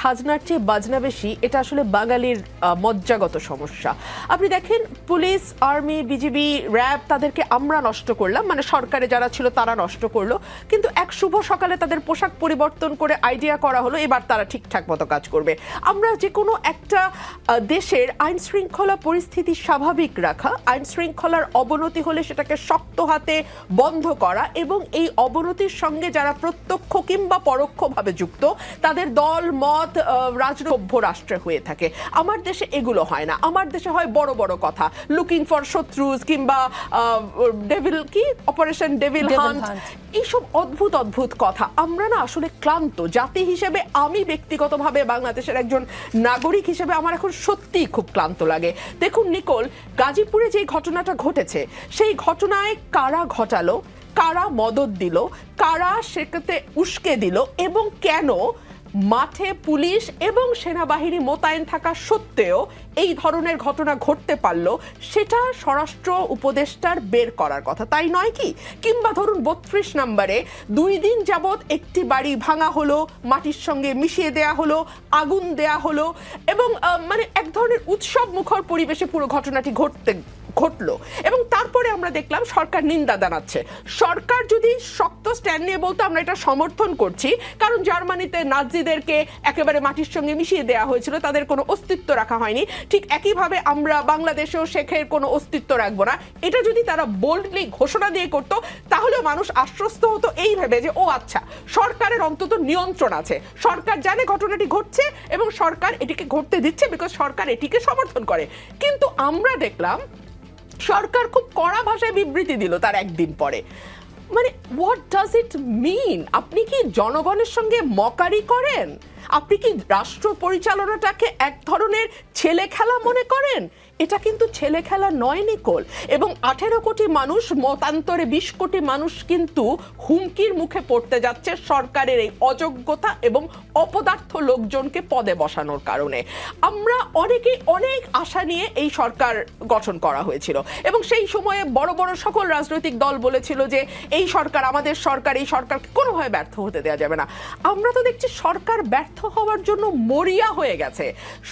খাজনার চেয়ে বাজনা বেশি, এটা আসলে বাঙালির মজ্জাগত সমস্যা। আপনি দেখেন পুলিশ, আর্মি, বিজিবি, র্যাব, তাদেরকে আমরা নষ্ট করলাম, মানে সরকারে যারা ছিল তারা নষ্ট করলো, কিন্তু এক শুভ সকালে তাদের পোশাক পরিবর্তন করে আইডিয়া করা হলো এবার তারা ঠিকঠাক মতো কাজ করবে। আমরা যে কোনো একটা দেশের আইন শৃঙ্খলা পরিস্থিতি স্বাভাবিক রাখা, আইন শৃঙ্খলার অবনতি হলে সেটাকে শক্ত হাতে বন্ধ করা, এবং এই অবনতির সঙ্গে যারা প্রত্যক্ষ কিংবা পরোক্ষভাবে যুক্ত তাদের দল মত রাজসভ্য রাষ্ট্রে হয়ে থাকে। আমার দেশে এগুলো হয় না। আমার দেশে হয় বড় বড় কথা, লুকিং ফর শত্রুজ কিংবা ডেভিল কি অপারেশন ডেভিল হান্ট, এইসব অদ্ভুত অদ্ভুত কথা। আমরা না আসলে ক্লান্ত জাতি হিসেবে, আমি ব্যক্তিগতভাবে বাংলাদেশের একজন নাগরিক হিসেবে আমার এখন সত্যিই খুব ক্লান্ত লাগে। দেখুন নিকোল, গাজীপুরে যে ঘটনাটা ঘটেছে সেই ঘটনায় কারা ঘটালো, কারা মদদ দিল, কারা সেটাতে উস্কে দিল, এবং কেন মাঠে পুলিশ এবং সেনাবাহিনী মোতায়েন থাকা সত্ত্বেও এই ধরনের ঘটনা ঘটতে পারলো, সেটা স্বরাষ্ট্র উপদেষ্টার বের করার কথা, তাই নয় কি? কিংবা ধরুন 32 নম্বরে 2 দিন যাবৎ একটি বাড়ি ভাঙা হলো, মাটির সঙ্গে মিশিয়ে দেয়া হলো, আগুন দেয়া হলো, এবং মানে এক ধরনের উৎসব মুখর পরিবেশে পুরো ঘটনাটি ঘটলো, এবং তারপরে আমরা দেখলাম সরকার নিন্দা জানাচ্ছে। সরকার যদি শক্ত স্ট্যান্ড নিয়ে বলতো আমরা এটা সমর্থন করছি, কারণ জার্মানিতে নাজিদেরকে একেবারে মাটির সঙ্গে মিশিয়ে দেওয়া হয়েছিল, তাদের কোনো অস্তিত্ব রাখা হয়নি, ঠিক একইভাবে আমরা বাংলাদেশেও শেখের কোনো অস্তিত্ব রাখবো না, এটা যদি তারা বোল্ডলি ঘোষণা দিয়ে করতো তাহলে মানুষ আশ্বস্ত হতো এই ভেবে যে ও আচ্ছা, সরকারের অন্তত নিয়ন্ত্রণ আছে, সরকার জানে ঘটনাটি ঘটছে এবং সরকার এটিকে ঘটতে দিচ্ছে বিকজ সরকার এটিকে সমর্থন করে। কিন্তু আমরা দেখলাম সরকার খুব কড়া ভাষায় বিবৃতি দিল তার একদিন পরে। মানে হোয়াট ডাজ ইট মিন? আপনি কি জনগণের সঙ্গে মকারি করেন? আপনি কি রাষ্ট্র পরিচালনাটাকে এক ধরনের ছেলে খেলা মনে করেন? এটা কিন্তু ছেলে খেলা নয় নিকোল। এবং 18 কোটি মানুষ, মতান্তরে 20 কোটি মানুষ কিন্তু হুমকির মুখে পড়তে যাচ্ছে সরকারের এই অযোগ্যতা এবং অপদার্থ লোকজনকে পদে বসানোর কারণে। আমরা অনেকেই অনেক আশা নিয়ে এই সরকার গঠন করা হয়েছিল, এবং সেই সময়ে বড় বড় সকল রাজনৈতিক দল বলেছিল যে এই সরকার আমাদের সরকার, এই সরকারকে কোনোভাবে ব্যর্থ হতে দেওয়া যাবে না। আমরা তো দেখছি সরকার ব্যর্থ হওয়ার জন্য মরিয়া হয়ে গেছে।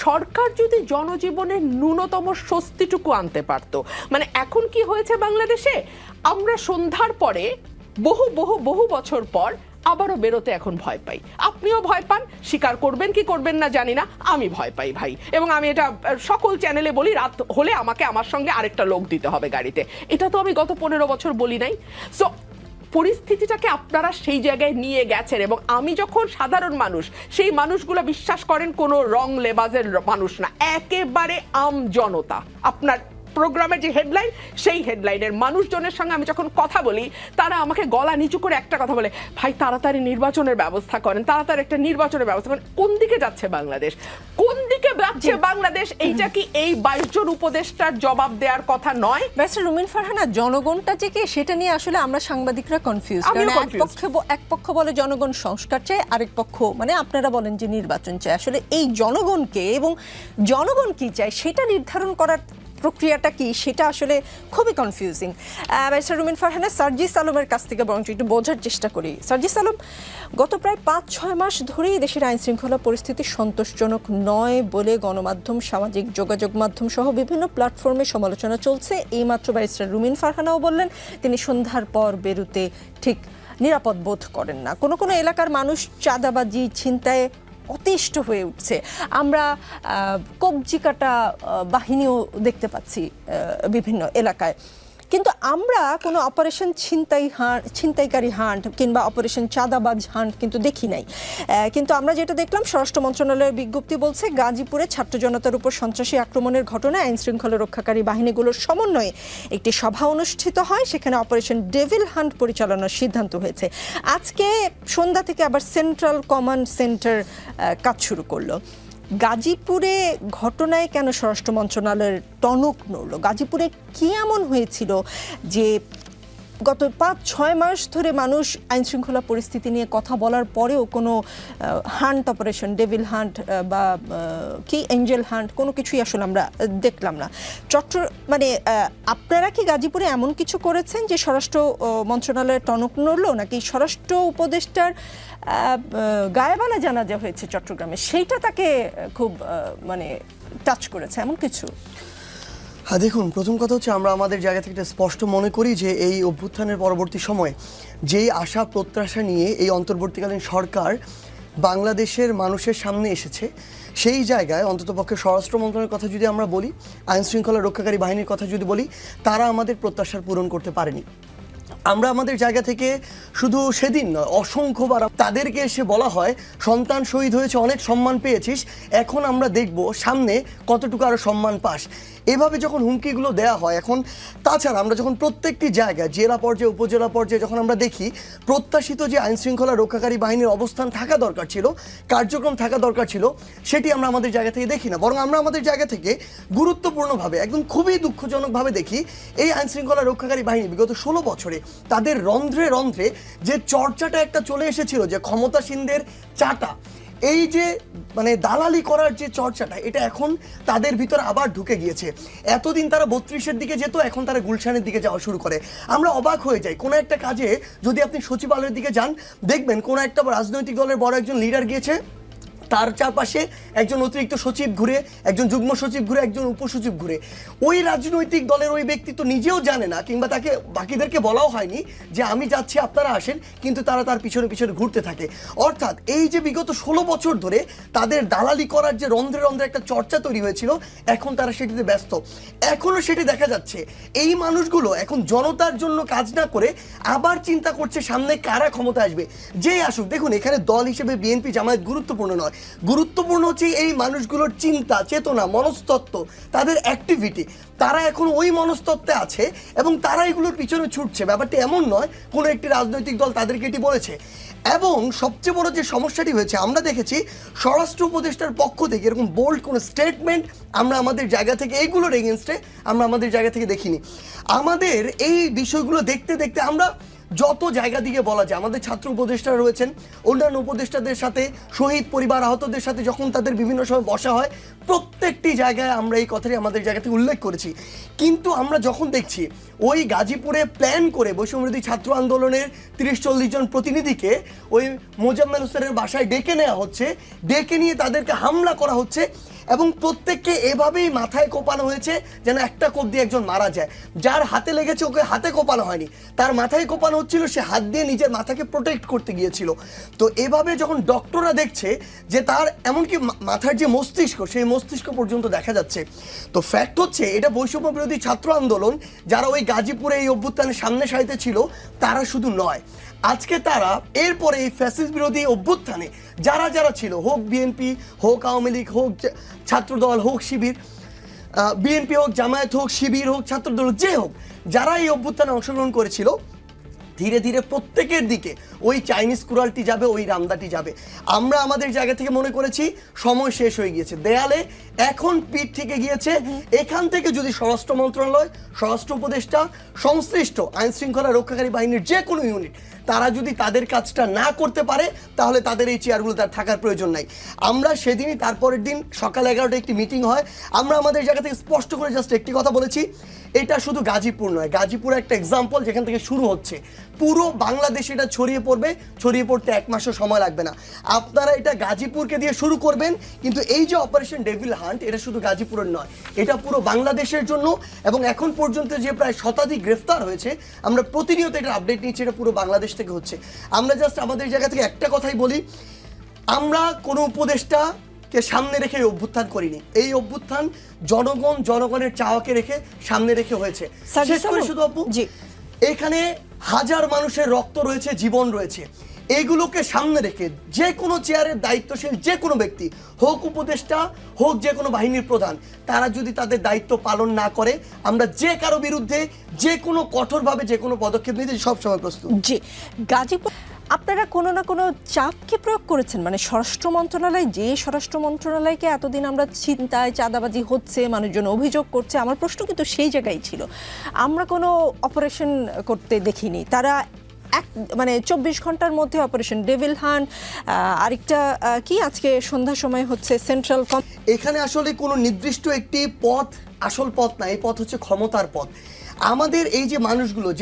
সরকার যদি জনজীবনের ন্যূনতম স্বস্তিটুকু আনতে পারতো। মানে এখন কি হয়েছে বাংলাদেশে, আমরা সন্ধ্যার পরে বহু বহু বহু বছর পর আবারও বেরোতে এখন ভয় পাই। আপনিও ভয় পান, স্বীকার করবেন কি করবেন না জানি না, আমি ভয় পাই ভাই। এবং আমি এটা সকল চ্যানেলে বলি, রাত হলে আমাকে আমার সঙ্গে আরেকটা লোক দিতে হবে গাড়িতে। এটা তো আমি গত 15 বছর বলি নাই। সো পরিস্থিতিটাকে আপনারা সেই জায়গায় নিয়ে গেছেন, এবং আমি যখন সাধারণ মানুষ, সেই মানুষগুলো বিশ্বাস করেন কোনো রং লেবাজের মানুষ না, একেবারে আম জনতা। আপনার প্রোগ্রামের যে হেডলাইন, সেই হেডলাইনের মানুষজনের সঙ্গে আমি যখন কথা বলি, তারা আমাকে গলা নিচু করে একটা কথা বলে, ভাই তাড়াতাড়ি নির্বাচনের ব্যবস্থা করেন, তাড়াতাড়ি একটা নির্বাচনের ব্যবস্থা করেন। কোন দিকে যাচ্ছে বাংলাদেশ? কোন দিকে যাচ্ছে বাংলাদেশ? এইটা কি এই 22 জন উপদেষ্টার জবাব দেওয়ার কথা নয়? ব্যারিস্টার রুমিন ফারহানা, জনগণটা যে কে সেটা নিয়ে আসলে আমরা সাংবাদিকরা কনফিউজ। কারণ এক পক্ষ বলে জনগণ সংস্কার চায়, আরেক পক্ষ মানে আপনারা বলেন যে নির্বাচন চায়। আসলে এই জনগণকে এবং জনগণ কি চায় সেটা নির্ধারণ করার প্রক্রিয়াটা কি, সেটা আসলে খুবই কনফিউজিং। ব্যারিস্টার রুমিন ফারহানা, সার্জিস আলমের কাছ থেকে বরং একটু বোঝার চেষ্টা করি। সার্জিস আলম, গত প্রায় 5-6 মাস ধরেই দেশের আইন শৃঙ্খলা পরিস্থিতি সন্তোষজনক নয় বলে গণমাধ্যম, সামাজিক যোগাযোগ মাধ্যম সহ বিভিন্ন প্ল্যাটফর্মে সমালোচনা চলছে। এইমাত্র ব্যারিস্টার রুমিন ফারহানাও বললেন তিনি সন্ধ্যার পর বেরোতে ঠিক নিরাপদ বোধ করেন না। কোনো কোনো এলাকার মানুষ চাঁদাবাজি, ছিনতাই অতিষ্ঠ হয়ে উঠছে। আমরা কবজিকাটা বাহিনীও দেখতে পাচ্ছি বিভিন্ন এলাকায়, কিন্তু আমরা কোনো অপারেশন ছিনতাইকারী হান্ট কিংবা অপারেশন চাঁদাবাজ হান্ট কিন্তু দেখি নাই। কিন্তু আমরা যেটা দেখলাম, স্বরাষ্ট্র মন্ত্রণালয়ের বিজ্ঞপ্তি বলছে গাজীপুরে ছাত্র জনতার উপর সন্ত্রাসী আক্রমণের ঘটনায় আইন শৃঙ্খলা রক্ষাকারী বাহিনীগুলোর সমন্বয়ে একটি সভা অনুষ্ঠিত হয়, সেখানে অপারেশন ডেভিল হান্ট পরিচালনার সিদ্ধান্ত হয়েছে। আজকে সন্ধ্যা থেকে আবার সেন্ট্রাল কমান্ড সেন্টার কাজ শুরু করলো। গাজীপুরে ঘটনায় কেন স্বরাষ্ট্র মন্ত্রণালয়ের টনক নড়ল? গাজীপুরে কি এমন হয়েছিল যে গত 5-6 মাস ধরে মানুষ আইন শৃঙ্খলা পরিস্থিতি নিয়ে কথা বলার পরেও কোনো হান্ট অপারেশন, ডেভিল হান্ট বা কি এঞ্জেল হান্ট কোনো কিছুই আসলে আমরা দেখলাম না। মানে আপনারা কি গাজীপুরে এমন কিছু করেছেন যে স্বরাষ্ট্র মন্ত্রণালয়ের টনক নড়ল, নাকি স্বরাষ্ট্র উপদেষ্টার গায়েবালা জানাজা হয়েছে চট্টগ্রামে, সেইটা তাকে খুব মানে টাচ করেছে এমন কিছু? হ্যাঁ, দেখুন, প্রথম কথা হচ্ছে আমরা আমাদের জায়গা থেকে স্পষ্ট মনে করি যে এই অভ্যুত্থানের পরবর্তী সময়ে যেই আশা প্রত্যাশা নিয়ে এই অন্তর্বর্তীকালীন সরকার বাংলাদেশের মানুষের সামনে এসেছে, সেই জায়গায় অন্ততপক্ষে স্বরাষ্ট্র মন্ত্রণালয়ের কথা যদি আমরা বলি, আইন শৃঙ্খলা রক্ষাকারী বাহিনীর কথা যদি বলি, তারা আমাদের প্রত্যাশার পূরণ করতে পারেনি। আমরা আমাদের জায়গা থেকে শুধু সেদিন নয়, অসংখ্যবার তাদেরকে এসে বলা হয় সন্তান শহীদ হয়েছে, অনেক সম্মান পেয়েছিস, এখন আমরা দেখব সামনে কতটুকু আরও সম্মান পাস। এভাবে যখন হুমকিগুলো দেওয়া হয়, এখন তাছাড়া আমরা যখন প্রত্যেকটি জায়গায় জেলা পর্যায়ে উপজেলা পর্যায়ে যখন আমরা দেখি প্রত্যাশিত যে আইন শৃঙ্খলা রক্ষাকারী বাহিনীর অবস্থান থাকা দরকার ছিল, কার্যক্রম থাকা দরকার ছিল, সেটি আমরা আমাদের জায়গা থেকে দেখি না। বরং আমরা আমাদের জায়গা থেকে গুরুত্বপূর্ণভাবে, একদম খুবই দুঃখজনকভাবে দেখি এই আইন শৃঙ্খলা রক্ষাকারী বাহিনী বিগত 16 বছরে তাদের রন্ধ্রে রন্ধ্রে যে চর্চাটা একটা চলে এসেছিল, যে ক্ষমতাসীনদের চাটা, এই যে মানে দালালি করার যে চর্চাটা, এটা এখন তাদের ভিতরে আবার ঢুকে গিয়েছে। এতদিন তারা 32-এর দিকে যেত, এখন তারা গুলশানের দিকে যাওয়া শুরু করে। আমরা অবাক হয়ে যাই, কোনো একটা কাজে যদি আপনি সচিবালয়ের দিকে যান, দেখবেন কোনো একটা রাজনৈতিক দলের বড় একজন লিডার গিয়েছে, তার চারপাশে একজন অতিরিক্ত সচিব ঘুরে, একজন যুগ্ম সচিব ঘুরে, একজন উপসচিব ঘুরে। ওই রাজনৈতিক দলের ওই ব্যক্তি তো নিজেও জানে না, কিংবা তাকে বাকিদেরকে বলাও হয়নি যে আমি যাচ্ছি আপনারা আসেন, কিন্তু তারা তার পিছনে পিছনে ঘুরতে থাকে। অর্থাৎ এই যে বিগত 16 বছর ধরে তাদের দালালি করার যে রন্ধ্রে রন্ধ্রে একটা চর্চা তৈরি হয়েছিল, এখন তারা সেটিতে ব্যস্ত। এখনও সেটি দেখা যাচ্ছে, এই মানুষগুলো এখন জনতার জন্য কাজ না করে আবার চিন্তা করছে সামনে কারা ক্ষমতা আসবে, যেই আসুক। দেখুন, এখানে দল হিসেবে বিএনপি জামায়াত গুরুত্বপূর্ণ নয়, গুরুত্বপূর্ণ হচ্ছে এই মানুষগুলোর চিন্তা চেতনা, মনস্তত্ত্ব, তাদের অ্যাক্টিভিটি। তারা এখন ওই মনস্তত্ত্বে আছে এবং তারা এগুলোর পিছনে ছুটছে। ব্যাপারটি এমন নয় কোনো একটি রাজনৈতিক দল তাদেরকে এটি বলেছে। এবং সবচেয়ে বড় যে সমস্যাটি হয়েছে, আমরা দেখেছি স্বরাষ্ট্র উপদেষ্টার পক্ষ থেকে এরকম বোল্ড কোনো স্টেটমেন্ট আমরা আমাদের জায়গা থেকে এইগুলোর এগেনস্টে আমরা আমাদের জায়গা থেকে দেখিনি। আমাদের এই বিষয়গুলো দেখতে দেখতে আমরা যত জায়গা দিকে বলা যায়, আমাদের ছাত্র উপদেষ্টারা রয়েছেন, অন্যান্য উপদেষ্টাদের সাথে, শহীদ পরিবার আহতদের সাথে যখন তাদের বিভিন্ন সময় বসা হয়, প্রত্যেকটি জায়গায় আমরা এই কথাটি আমাদের জায়গা থেকে উল্লেখ করেছি। কিন্তু আমরা যখন দেখছি ওই গাজীপুরে প্ল্যান করে বৈষম্যবিরোধী ছাত্র আন্দোলনের 30-40 জন প্রতিনিধিকে ওই মোজাম্মেল হোসেনের বাসায় ডেকে নেওয়া হচ্ছে, ডেকে নিয়ে তাদেরকে হামলা করা হচ্ছে, এবং প্রত্যেককে এভাবেই মাথায় কোপানো হয়েছে যেন একটা কোপ দিয়ে একজন মারা যায়। যার হাতে লেগেছে ওকে হাতে কোপানো হয়নি, তার মাথায় কোপানো হচ্ছিল, সে হাত দিয়ে নিজের মাথাকে প্রোটেক্ট করতে গিয়েছিল। তো এভাবে যখন ডক্টররা দেখছে যে তার এমনকি মাথার যে মস্তিষ্ক, সেই মস্তিষ্ক পর্যন্ত দেখা যাচ্ছে, তো ফ্যাক্ট হচ্ছে এটা বৈষম্য বিরোধী ছাত্র আন্দোলন যারা ওই গাজীপুরে এই অভ্যুত্থানের সামনে সারিতে ছিল, তারা শুধু নয়, আজকে তারা এরপরে এই ফ্যাসিস্ট বিরোধী অভ্যুত্থানে যারা যারা ছিল, হোক বিএনপি, হোক আওয়ামী লীগ, হোক ছাত্রদল, হোক শিবির, বিএনপি হোক জামায়াত হোক শিবির হোক ছাত্রদল, যে হোক, যারা এই অভ্যুত্থানে অংশগ্রহণ করেছিল, ধীরে ধীরে প্রত্যেকের দিকে ওই চাইনিজ কুড়ালটি যাবে, ওই রামদাটি যাবে। আমরা আমাদের জায়গা থেকে মনে করেছি সময় শেষ হয়ে গিয়েছে, দেয়ালে এখন পিঠ থেকে গিয়েছে। এখান থেকে যদি স্বরাষ্ট্র মন্ত্রণালয়, স্বরাষ্ট্র উপদেষ্টা, সংশ্লিষ্ট আইন শৃঙ্খলা রক্ষাকারী বাহিনীর যে কোনো ইউনিট, তারা যদি তাদের কাজটা না করতে পারে, তাহলে তাদের এই চেয়ারগুলো তার থাকার প্রয়োজন নাই। আমরা সেদিনই, তারপরের দিন সকাল 11টায় একটি মিটিং হয়, আমরা আমাদের জায়গা থেকে স্পষ্ট করে জাস্ট একটি কথা বলেছি, এটা শুধু গাজীপুর নয়, গাজীপুর একটা এক্সাম্পল যেখান থেকে শুরু হচ্ছে, পুরো বাংলাদেশে এটা ছড়িয়ে পড়বে, ছড়িয়ে পড়তে 1 মাসও সময় লাগবে না। আপনারা এটা গাজীপুরকে দিয়ে শুরু করবেন, কিন্তু এই যে অপারেশন ডেভিল হান্ট, এটা শুধু গাজীপুরের নয়, এটা পুরো বাংলাদেশের জন্য। এবং এখন পর্যন্ত যে প্রায় শতাধিক গ্রেফতার হয়েছে, আমরা প্রতিনিয়ত এটা আপডেট নিচ্ছি, এটা পুরো বাংলাদেশ থেকে হচ্ছে। আমরা জাস্ট আমাদের জায়গা থেকে একটা কথাই বলি, আমরা কোনো উপদেষ্টাকে সামনে রেখে এই অভ্যুত্থান করিনি। এই অভ্যুত্থান জনগণ, জনগণের চাওয়াকে রেখে সামনে রেখে হয়েছে। শেষ করে শুধু আপু, এখানে হাজার মানুষের রক্ত রয়েছে, জীবন রয়েছে, এইগুলোকে সামনে রেখে যে কোনো চেয়ারের দায়িত্বশীল যে কোনো ব্যক্তি, হোক উপদেষ্টা, হোক যে কোনো বাহিনীর প্রধান, তারা যদি তাদের দায়িত্ব পালন না করে, আমরা যে কারো বিরুদ্ধে যে কোনো কঠোরভাবে যে কোনো পদক্ষেপ নিতে সবসময় প্রস্তুত। জি, গাজীপুর আপনারা কোনো না কোনো চাপ কি প্রয়োগ করেছেন? মানে স্বরাষ্ট্র মন্ত্রণালয়, যে স্বরাষ্ট্র মন্ত্রণালয়কে এতদিন আমরা চিন্তায় চাঁদাবাজি হচ্ছে, মানুষজন অভিযোগ করছে, আমার প্রশ্ন কিন্তু সেই জায়গায় ছিল। আমরা কোনো অপারেশন করতে দেখিনি, তারা মানে 24 ঘন্টার মধ্যে অপারেশন ডেভিল হান্ট, আরেকটা কি আজকে সন্ধ্যার সময় হচ্ছে সেন্ট্রাল। এখানে আসলে কোনো নির্দিষ্ট একটি পথ আসল পথ না, এই পথ হচ্ছে ক্ষমতার পথ। আমাদের এই যে মানুষগুলো